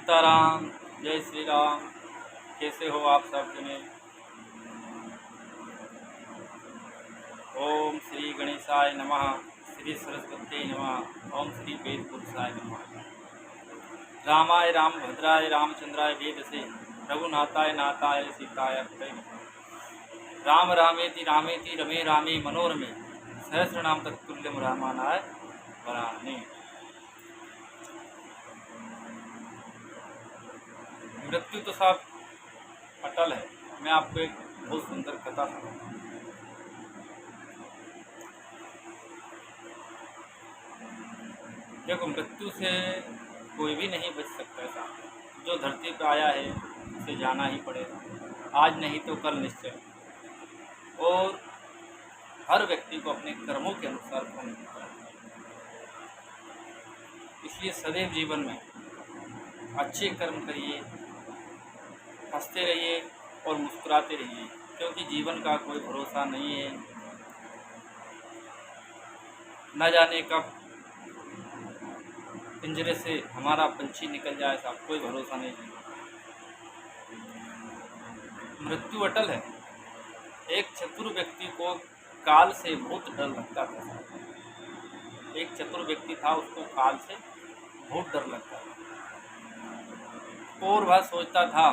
सीताराम, जय श्री राम। कैसे हो आप सब जने? ओम श्री गणेशाय नमः, श्री सरस्वती नमः, ओम श्री वेद पुरुषाय नमः। रामाय रामभद्राय रामचंद्राय वेदसे, रघुनाथाय नाथाय सीताय अर्पये नमः। राम रामेति रामेति रमे रामे मनोरमे, सहस्रनाम तत्तुल्यम रामानाय वराने। मृत्यु तो साहब अटल है। मैं आपको एक बहुत सुंदर कथा सुनाऊंगा। देखो, मृत्यु से कोई भी नहीं बच सकता है साहब। जो धरती पर आया है उसे जाना ही पड़ेगा, आज नहीं तो कल निश्चय। और हर व्यक्ति को अपने कर्मों के अनुसार फल मिलता है। इसलिए सदैव जीवन में अच्छे कर्म करिए, हंसते रहिए और मुस्कुराते रहिए, क्योंकि जीवन का कोई भरोसा नहीं है। न जाने कब पिंजरे से हमारा पंछी निकल जाए साहब, कोई भरोसा नहीं है। मृत्यु अटल है। एक चतुर व्यक्ति को काल से बहुत डर लगता था। एक चतुर व्यक्ति था, उसको काल से बहुत डर लगता था। और वह सोचता था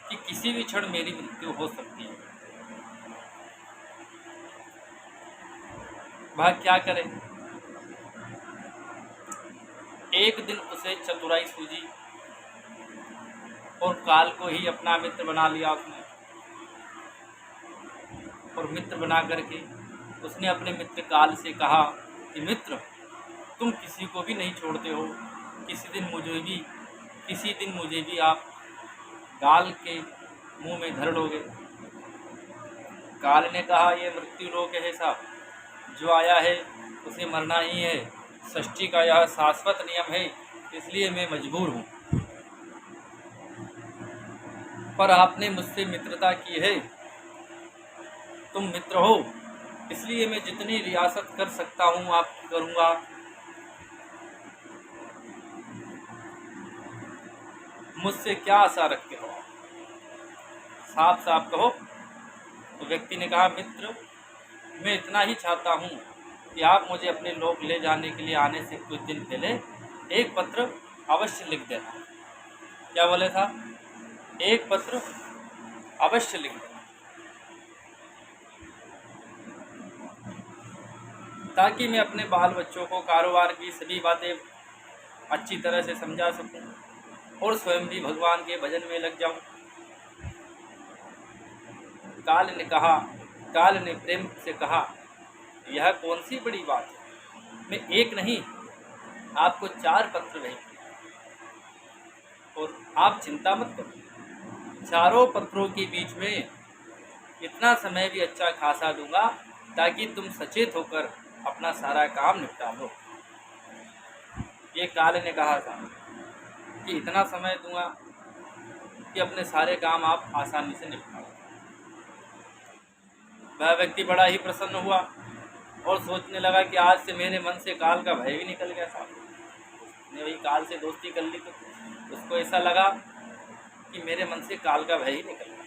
कि किसी भी क्षण मेरी मृत्यु हो सकती है। वह क्या करे? एक दिन उसे चतुराई सूझी और काल को ही अपना मित्र बना लिया उसने। और मित्र बना करके उसने अपने मित्र काल से कहा कि मित्र, तुम किसी को भी नहीं छोड़ते हो, किसी दिन मुझे भी आप काल के मुंह में धर लोगे। काल ने कहा, ये मृत्यु लोक है साहब, जो आया है उसे मरना ही है। सृष्टि का यह शाश्वत नियम है, इसलिए मैं मजबूर हूँ। पर आपने मुझसे मित्रता की है, तुम मित्र हो, इसलिए मैं जितनी रियासत कर सकता हूँ आप करूँगा। मुझसे क्या आशा रखते हो? साफ साफ कहो। तो व्यक्ति ने कहा, मित्र, मैं इतना ही चाहता हूँ कि आप मुझे अपने लोक ले जाने के लिए आने से कुछ दिन पहले एक पत्र अवश्य लिख देना। क्या बोले था? एक पत्र अवश्य लिख देना, ताकि मैं अपने बाल बच्चों को कारोबार की सभी बातें अच्छी तरह से समझा सकूं और स्वयं भी भगवान के भजन में लग जाऊं। काल ने प्रेम से कहा, यह कौन सी बड़ी बात है, मैं एक नहीं आपको 4 पत्र भेजूंगा और आप चिंता मत करो। चारों पत्रों के बीच में इतना समय भी अच्छा खासा दूंगा ताकि तुम सचेत होकर अपना सारा काम निपटा लो। ये काल ने कहा था कि इतना समय दूंगा कि अपने सारे काम आप आसानी से निपटा लो। वह व्यक्ति बड़ा ही प्रसन्न हुआ और सोचने लगा कि आज से मेरे मन से काल का भय भी निकल गया था। उसने वही काल से दोस्ती कर ली तो उसको ऐसा लगा कि मेरे मन से काल का भय ही निकल गया।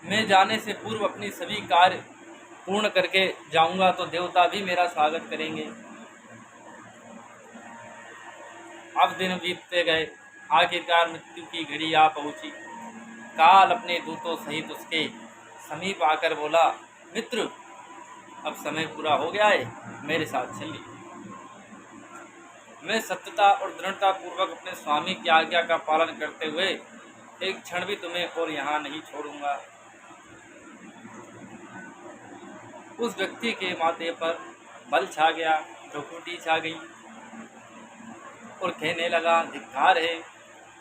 मैं जाने से पूर्व अपनी सभी कार्य पूर्ण करके जाऊंगा तो देवता भी मेरा स्वागत करेंगे। अब दिन बीतते गए, आखिरकार मृत्यु की घड़ी आ पहुंची। काल अपने दूतों सहित उसके समीप आकर बोला, मित्र, अब समय पूरा हो गया है, मेरे साथ चलिए। मैं सत्यता और दृढ़ता पूर्वक अपने स्वामी की आज्ञा का पालन करते हुए एक क्षण भी तुम्हें और यहाँ नहीं छोड़ूंगा। उस व्यक्ति के माथे पर बल छा गया, भ्रुकुटी छा गई और कहने लगा, धिक्कार है,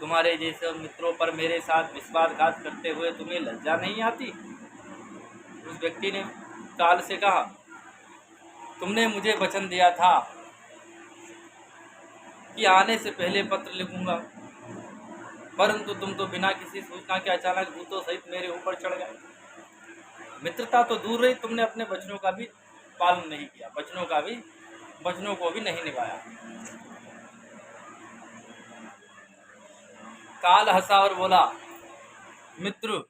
तुम्हारे जैसे मित्रों पर मेरे साथ विश्वासघात करते हुए तुम्हें लज्जा नहीं आती? उस व्यक्ति ने काल से कहा, तुमने मुझे वचन दिया था कि आने से पहले पत्र लिखूंगा, परंतु तुम तो बिना किसी सूचना के अचानक भूतों सहित मेरे ऊपर चढ़ गए। मित्रता तो दूर रही, तुमने अपने वचनों का भी पालन नहीं किया, वचनों को भी नहीं निभाया। काल हंसा और बोला, मित्र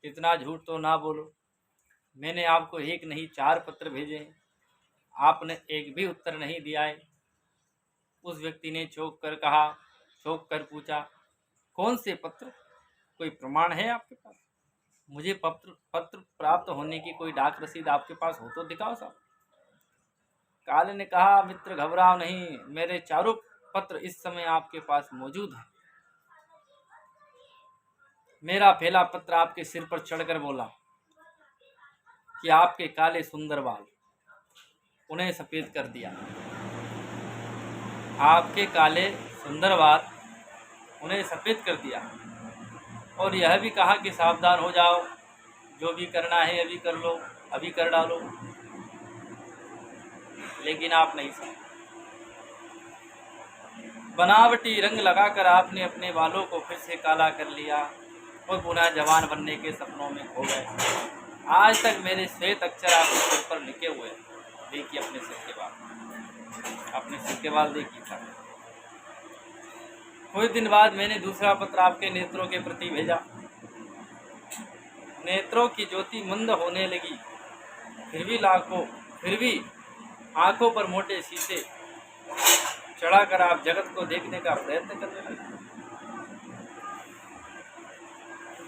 इतना झूठ तो ना बोलो, मैंने आपको एक नहीं 4 पत्र भेजे हैं, आपने एक भी उत्तर नहीं दिया है। उस व्यक्ति ने चौंक कर पूछा, कौन से पत्र? कोई प्रमाण है आपके पास? मुझे पत्र प्राप्त होने की कोई डाक रसीद आपके पास हो तो दिखाओ साहब। काल ने कहा, मित्र घबराओ नहीं, मेरे 4 पत्र इस समय आपके पास मौजूद हैं। मेरा पहला पत्र आपके सिर पर चढ़कर बोला कि आपके काले सुंदर बाल उन्हें सफेद कर दिया। आपके काले सुंदर बाल उन्हें सफेद कर दिया और यह भी कहा कि सावधान हो जाओ, जो भी करना है अभी कर लो, अभी कर डालो। लेकिन आप नहीं समझे। बनावटी रंग लगाकर आपने अपने बालों को फिर से काला कर लिया और पुनः जवान बनने के सपनों में खो गए। आज तक मेरे श्वेत अक्षर आपके सिर पर लिखे हुए। देखिए अपने सिर के बाल, अपने सिर के बाल देखिए था। कुछ दिन बाद मैंने दूसरा पत्र आपके नेत्रों के प्रति भेजा। नेत्रों की ज्योति मंद होने लगी, फिर भी आंखों पर मोटे शीशे चढ़ाकर आप जगत को देखने का प्रयत्न करने लगे।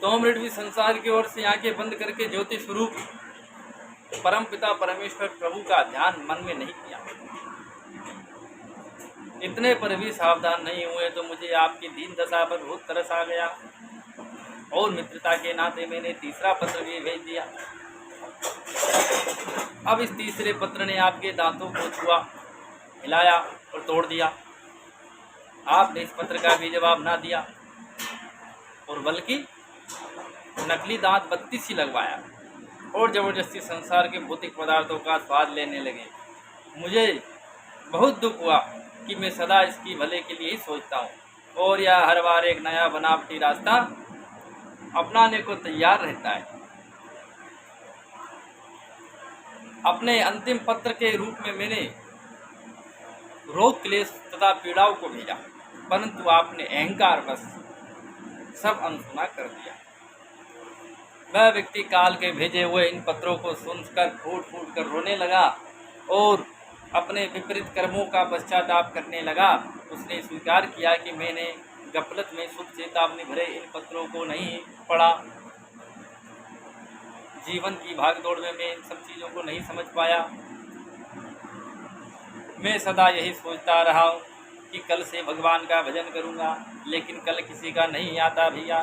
2 मिनट भी संसार की ओर से आंखें बंद करके ज्योति स्वरूप परम पिता परमेश्वर प्रभु का ध्यान मन में नहीं किया। इतने पर भी सावधान नहीं हुए तो मुझे आपकी दीन दशा पर बहुत तरस आ गया और मित्रता के नाते मैंने तीसरा पत्र भी भेज दिया। अब इस तीसरे पत्र ने आपके दांतों को छुआ, हिलाया और तोड़ दिया। आपने इस पत्र का भी जवाब ना दिया और बल्कि नकली दांत 32 ही लगवाया और जबरदस्ती संसार के भौतिक पदार्थों का स्वाद लेने लगे। मुझे बहुत दुख हुआ कि मैं सदा इसकी भले के लिए ही सोचता हूँ और यह हर बार एक नया बनावटी रास्ता अपनाने को तैयार रहता है। अपने अंतिम पत्र के रूप में मैंने रोग, क्लेश तथा पीड़ाओं को भेजा, परंतु आपने अहंकार बस सब अनसुना कर दिया। वह व्यक्ति काल के भेजे हुए इन पत्रों को सुनकर फूट फूट कर रोने लगा और अपने विपरीत कर्मों का पश्चाताप करने लगा। उसने स्वीकार किया कि मैंने गफलत में शुभ चेतावनी भरे इन पत्रों को नहीं पढ़ा। जीवन की भागदौड़ में मैं इन सब चीज़ों को नहीं समझ पाया। मैं सदा यही सोचता रहा हूँ कि कल से भगवान का भजन करूँगा, लेकिन कल किसी का नहीं आता भैया।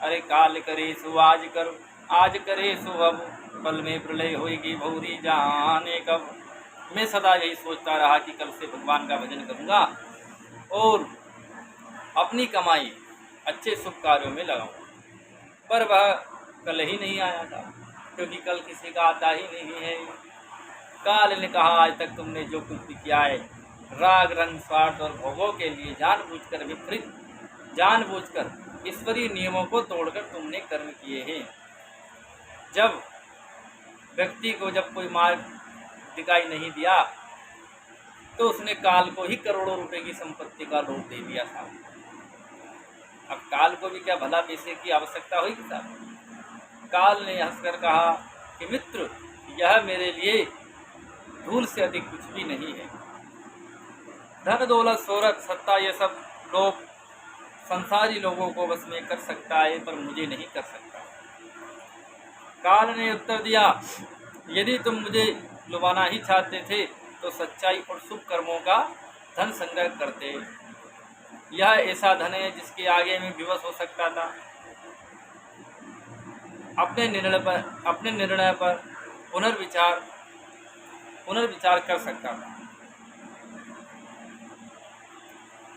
अरे काल करे सो आज करो, आज करे सो अब, पल में प्रलय होएगी भौरी जाने कब। मैं सदा यही सोचता रहा कि कल से भगवान का भजन करूँगा और अपनी कमाई अच्छे शुभ कार्यों में लगाऊंगा, पर वह कल ही नहीं आया था, क्योंकि कल किसी का आता ही नहीं है। काल ने कहा, आज तक तुमने जो कुछ भी किया है राग, रंग, स्वार्थ और भोगों के लिए जानबूझकर ईश्वरीय नियमों को तोड़कर तुमने कर्म किए हैं। जब व्यक्ति को जब कोई मार्ग दिखाई नहीं दिया तो उसने काल को ही करोड़ों रुपए की संपत्ति का लोभ दे दिया था। अब काल को भी क्या भला पैसे की आवश्यकता हुई कि साहब? काल ने हंसकर कहा कि मित्र, यह मेरे लिए धूल से अधिक कुछ भी नहीं है। धन, दौलत, शोहरत, सत्ता, ये सब लोग संसारी लोगों को बस में कर सकता है, पर मुझे नहीं कर सकता। काल ने उत्तर दिया, यदि तुम मुझे लुभाना ही चाहते थे तो सच्चाई और शुभ कर्मों का धन संग्रह करते। यह ऐसा धन है जिसके आगे मैं विवश हो सकता था। अपने निर्णय पर पुनर्विचार कर सकता था।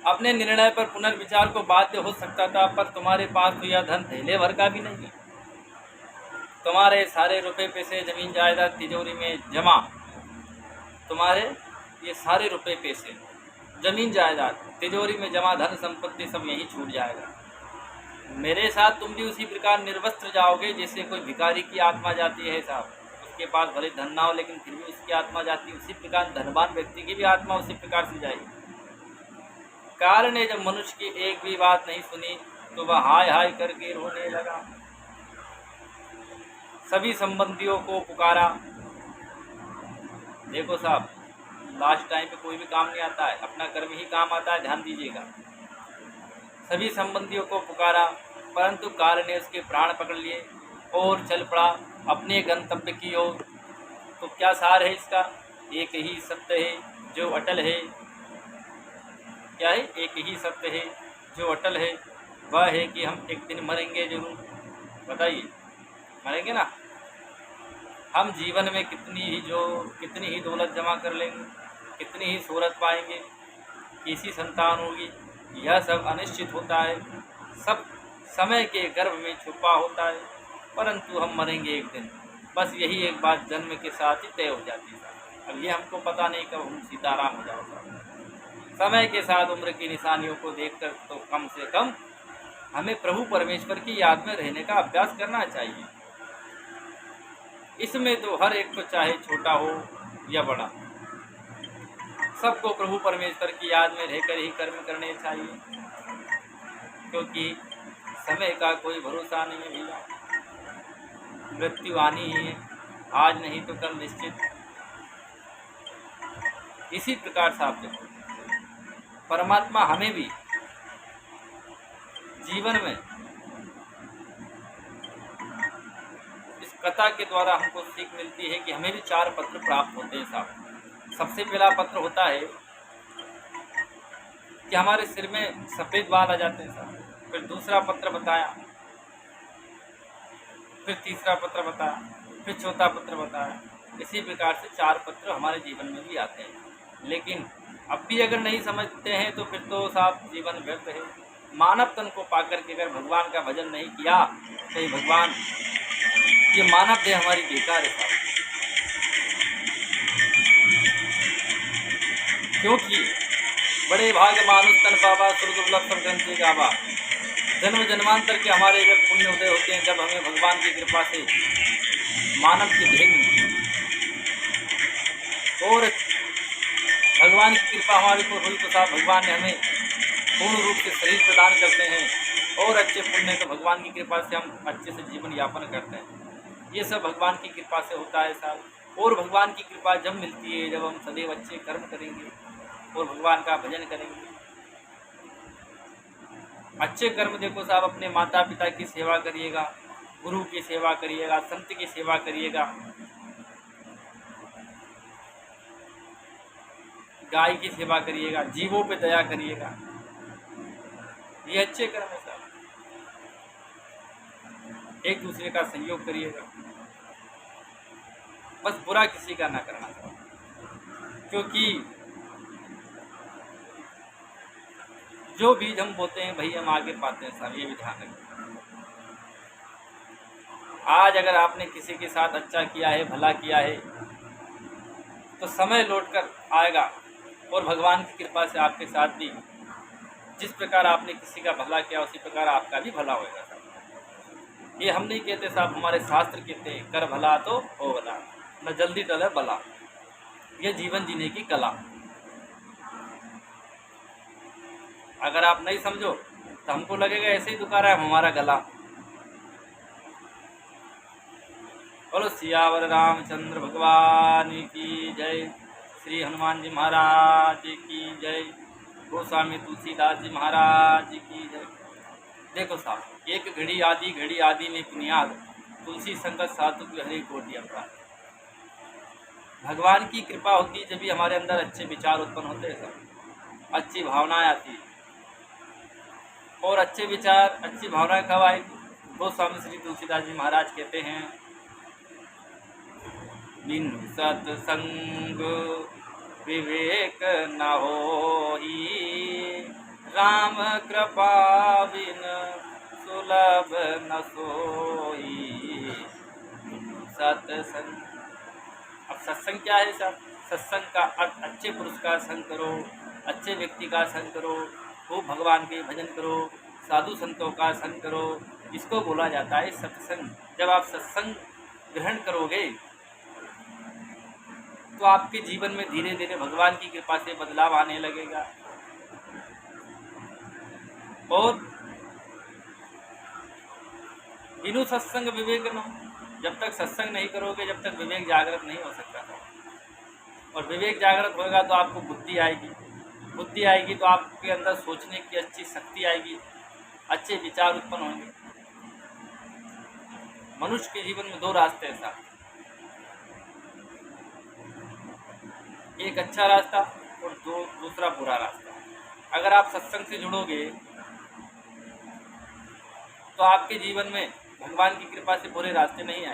अपने निर्णय पर पुनर्विचार को बाध्य हो सकता था, पर तुम्हारे पास तो यह धन थैले भर का भी नहीं है। तुम्हारे सारे रुपए पैसे, जमीन जायदाद तिजोरी में जमा, तुम्हारे ये सारे रुपए पैसे, जमीन जायदाद तिजोरी में जमा धन संपत्ति सब यहीं छूट जाएगा। मेरे साथ तुम भी उसी प्रकार निर्वस्त्र जाओगे जैसे कोई भिखारी की आत्मा जाती है साहब। उसके पास भले धन ना हो लेकिन फिर भी उसकी आत्मा जाती है। उसी प्रकार धनवान व्यक्ति की भी आत्मा उसी प्रकार से जाएगी। काल ने जब मनुष्य की एक भी बात नहीं सुनी तो वह हाय हाय करके रोने लगा। सभी संबंधियों को पुकारा। देखो साहब, लास्ट टाइम पे कोई भी काम नहीं आता है, अपना कर्म ही काम आता है, ध्यान दीजिएगा। सभी संबंधियों को पुकारा, परंतु काल ने उसके प्राण पकड़ लिए और चल पड़ा अपने गंतव्य की ओर। तो क्या सार है इसका? एक ही सत्य है जो अटल है। क्या है? एक ही सत्य है जो अटल है, वह है कि हम एक दिन मरेंगे जरूर। बताइए, मरेंगे ना? हम जीवन में कितनी ही दौलत जमा कर लेंगे, कितनी ही शोहरत पाएंगे, कैसी संतान होगी, यह सब अनिश्चित होता है, सब समय के गर्भ में छुपा होता है, परंतु हम मरेंगे एक दिन। बस यही एक बात जन्म के साथ ही तय हो जाती है। अब ये हमको पता नहीं कब हम सीताराम हो जाएगा। समय के साथ उम्र की निशानियों को देखकर तो कम से कम हमें प्रभु परमेश्वर की याद में रहने का अभ्यास करना चाहिए। इसमें तो हर एक को, चाहे छोटा हो या बड़ा, सबको प्रभु परमेश्वर की याद में रहकर ही कर्म करने चाहिए, क्योंकि समय का कोई भरोसा नहीं है भैया। मृत्यु आनी ही है, आज नहीं तो कल निश्चित। इसी प्रकार से आप देखो, परमात्मा हमें भी जीवन में इस कथा के द्वारा हमको सीख मिलती है कि हमें भी 4 पत्र प्राप्त होते हैं साहब। सबसे पहला पत्र होता है कि हमारे सिर में सफ़ेद बाल आ जाते हैं साहब। फिर दूसरा पत्र बताया, फिर तीसरा पत्र बताया, फिर चौथा पत्र बताया। इसी प्रकार से 4 पत्र हमारे जीवन में भी आते हैं। लेकिन अब भी अगर नहीं समझते हैं तो फिर तो साहब जीवन व्यर्थ है। मानव तन को पाकर के अगर भगवान का भजन नहीं किया तो भगवान, ये मानव देह हमारी बेकार है साहब। क्योंकि बड़े भाग मानुष तन पावा, सुरदुर्लभ सब ग्रंथि गावा। जन्म जन्मांतर के हमारे जब पुण्य उदय होते हैं, जब हमें भगवान की कृपा से मानव की देह मिलती है और भगवान की कृपा हमारे को हुई तो साहब भगवान ने हमें पूर्ण रूप से शरीर प्रदान करते हैं और अच्छे पुण्य तो भगवान की कृपा से हम अच्छे से जीवन यापन करते हैं। ये सब भगवान की कृपा से होता है साहब। और भगवान की कृपा जब मिलती है जब हम सदैव अच्छे कर्म करेंगे और भगवान का भजन करेंगे। अच्छे कर्म देखो साहब, अपने माता पिता की सेवा करिएगा, गुरु की सेवा करिएगा, संत की सेवा करिएगा, गाय की सेवा करिएगा, जीवों पे दया करिएगा। ये अच्छे कर्म है साहब। एक दूसरे का सहयोग करिएगा, बस बुरा किसी का ना करना साहब। क्योंकि जो बीज हम बोते हैं वही हम आगे पाते हैं साहब, ये भी ध्यान रखें। आज अगर आपने किसी के साथ अच्छा किया है, भला किया है, तो समय लौट कर आएगा और भगवान की कृपा से आपके साथ भी जिस प्रकार आपने किसी का भला किया उसी प्रकार आपका भी भला होगा साहब। ये हम नहीं कहते साहब, हमारे शास्त्र कहते हैं कर भला तो हो भला, न जल्दी टले भला। ये जीवन जीने की कला। अगर आप नहीं समझो तो हमको लगेगा ऐसे ही दुखा रहा है हमारा गला। बोलो सियावर रामचंद्र भगवान की जय, श्री हनुमान जी महाराज की जय, गोस्वामी तुलसीदास जी महाराज की जय। देखो साहब, एक घड़ी आदि में पुनियाद, तुलसी संगत साधु की हरि कोटि अपराध। भगवान की कृपा होती है जब भी हमारे अंदर अच्छे विचार उत्पन्न होते हैं सब, अच्छी भावनाएं आती है। और अच्छे विचार अच्छी भावनाएं कब आएगी? गोस्वामी श्री तुलसीदास जी महाराज कहते हैं, बिन सत्संग विवेक न होई, राम कृपा बिन सुलभ न सोई। सत्संग, अब सत्संग क्या है साहब? सत्संग का अर्थ अच्छे पुरुष का संग करो, अच्छे व्यक्ति का संग करो, खूब भगवान के भजन करो, साधु संतों का संग करो, इसको बोला जाता है सत्संग। जब आप सत्संग ग्रहण करोगे तो आपके जीवन में धीरे धीरे भगवान की कृपा से बदलाव आने लगेगा। और बिनु सत्संग विवेक न, जब तक सत्संग नहीं करोगे जब तक विवेक जागृत नहीं हो सकता। और विवेक जागृत होगा तो आपको बुद्धि आएगी, बुद्धि आएगी तो आपके अंदर सोचने की अच्छी शक्ति आएगी, अच्छे विचार उत्पन्न होंगे। मनुष्य के जीवन में दो रास्ते हैं साहब, एक अच्छा रास्ता और दूसरा बुरा रास्ता। अगर आप सत्संग से जुड़ोगे तो आपके जीवन में भगवान की कृपा से बुरे रास्ते नहीं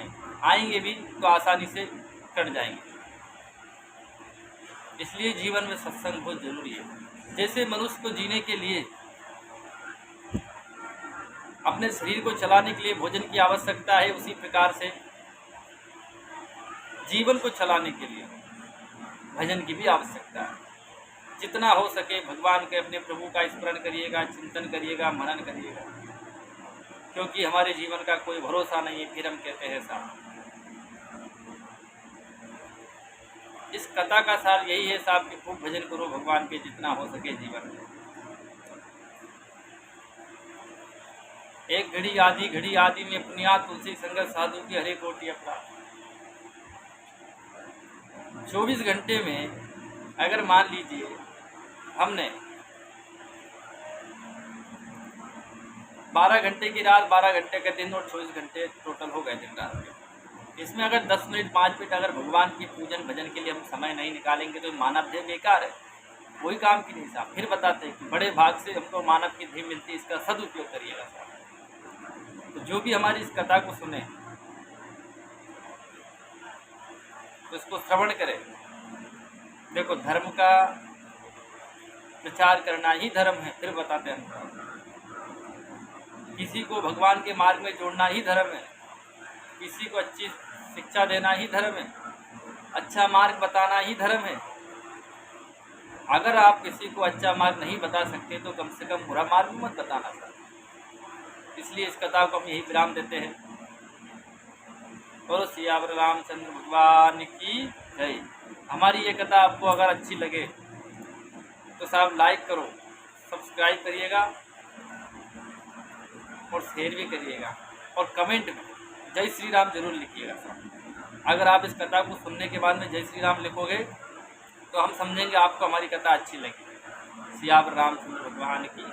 आएंगे भी तो आसानी से कट जाएंगे। इसलिए जीवन में सत्संग बहुत जरूरी है। जैसे मनुष्य को जीने के लिए, अपने शरीर को चलाने के लिए भोजन की आवश्यकता है, उसी प्रकार से जीवन को चलाने के लिए भजन की भी आवश्यकता है। जितना हो सके भगवान के, अपने प्रभु का स्मरण करिएगा, चिंतन करिएगा, मनन करिएगा, क्योंकि हमारे जीवन का कोई भरोसा नहीं है। फिर हम कहते हैं साहब, इस कथा का सार यही है साहब कि खूब भजन करो भगवान के जितना हो सके जीवन में। एक घड़ी आदि में पुण्यात तुलसी संगत साधु की हरे कोटि अपराध। 24 घंटे में अगर मान लीजिए हमने 12 घंटे की रात, 12 घंटे का दिन और 24 घंटे टोटल हो गए दिन रात के। इसमें अगर 10 मिनट 5 मिनट अगर भगवान की पूजन भजन के लिए हम समय नहीं निकालेंगे तो मानव देह बेकार है, कोई काम की नहीं साहब। फिर बताते हैं कि बड़े भाग से हमको मानव की देह मिलती है, इसका सदुपयोग करिएगा साहब। तो जो भी हमारी इस कथा को सुने तो इसको श्रवण करें। देखो, धर्म का प्रचार करना ही धर्म है। फिर बताते हैं, किसी को भगवान के मार्ग में जोड़ना ही धर्म है, किसी को अच्छी शिक्षा देना ही धर्म है, अच्छा मार्ग बताना ही धर्म है। अगर आप किसी को अच्छा मार्ग नहीं बता सकते तो कम से कम बुरा मार्ग मत बताना सर। इसलिए इस कथा को हम यही विराम देते हैं। और सियावर रामचंद्र भगवान की जय। हमारी ये कथा आपको अगर अच्छी लगे तो साहब लाइक करो, सब्सक्राइब करिएगा और शेयर भी करिएगा, और कमेंट में जय श्री राम जरूर लिखिएगा साहब। अगर आप इस कथा को सुनने के बाद में जय श्री राम लिखोगे तो हम समझेंगे आपको हमारी कथा अच्छी लगी। सियावर रामचंद्र भगवान की